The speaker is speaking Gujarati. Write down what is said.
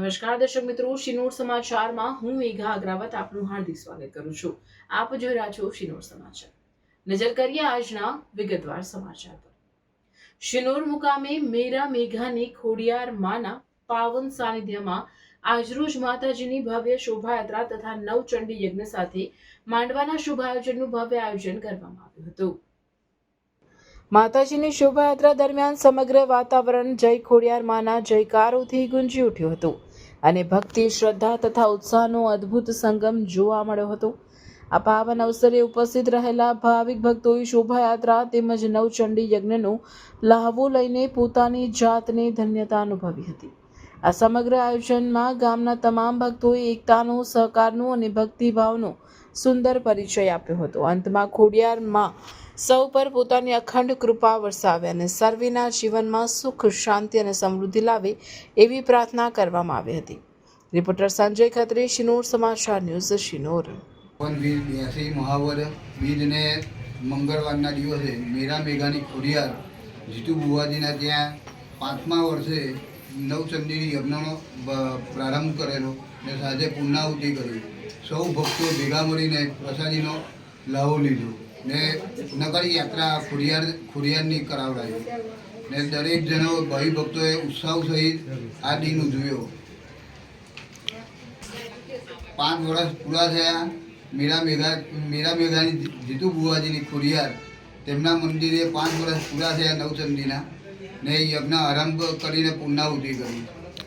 નમસ્કાર દર્શક મિત્રો, શિનોર સમાચારમાં હું મેઘા અગ્રવાલ આપનું હાર્દિક સ્વાગત કરું છું। આપ જોઈ રહ્યા છો શિનોર સમાચાર। નજર કરીએ આજના વિગતવાર સમાચાર પર। શિનોર મુકામે મેરા મેઘાની ખોડિયાર માના પાવન સાનિધ્યમાં આજરોજ માતાજીની ભવ્ય શોભાયાત્રા તથા નવચંડી યજ્ઞ સાથે માંડવાના શુભ આયોજનનું ભવ્ય આયોજન કરવામાં આવ્યું હતું। માતાજીની શોભાયાત્રા દરમિયાન સમગ્ર વાતાવરણ જય ખોડિયાર માના જયકારોથી ગુંજી ઉઠ્યું હતું અને ભક્તિ, શ્રદ્ધા તથા ઉત્સાહનો અદ્ભુત સંગમ જોવા મળ્યો હતો। આ પાવન અવસરે ઉપસ્થિત રહેલા ભાવિક ભક્તોએ શોભાયાત્રા તેમજ નવચંડી યજ્ઞનો લહાવો લઈને પોતાની જાતને ધન્યતા અનુભવી હતી। આ સમગ્ર આયોજનમાં ગામના તમામ ભક્તોએ એકતાનો, સહકારનો અને ભક્તિભાવનો સુંદર પરિચય આપ્યો હતો। અંતમાં ખોડિયાર માં સૌ પર પોતાની અખંડ કૃપા વરસાવે અને સર્વેના જીવનમાં સુખ, શાંતિ અને સમૃદ્ધિ લાવે એવી પ્રાર્થના કરવામાં આવી હતી। રિપોર્ટર સંજય ખત્રી, શિનોર સમાચાર ન્યૂઝ, શિનોર। વીર 82 મહાવર બીજને મંગળવારના દિવસે મેરા મેઘાની ખોડિયાર જીતુ બુવાજીના ત્યાં 5મા વર્ષે નવચંડી યજ્ઞનો પ્રારંભ કરેલો ને સાંજે પૂર્ણાહુતિ કરી। સૌ ભક્તો ભેગા મળીને પ્રસાદીનો લાવો લીધો ને નગર યાત્રા ખોડિયારની કરાવડાવી ને દરેક જણો ભાઈ ભક્તોએ ઉત્સાહ સહિત આ દિન ઉજવ્યો। 5 વર્ષ પૂરા થયા। મેરા મેઘાની જીતુ બુવાજીની ખોડિયાર તેમના મંદિરે 5 વર્ષ પૂરા થયા નવચંડીના ને યજ્ઞ આરંભ કરીને પૂર્ણાહુતિ કરી।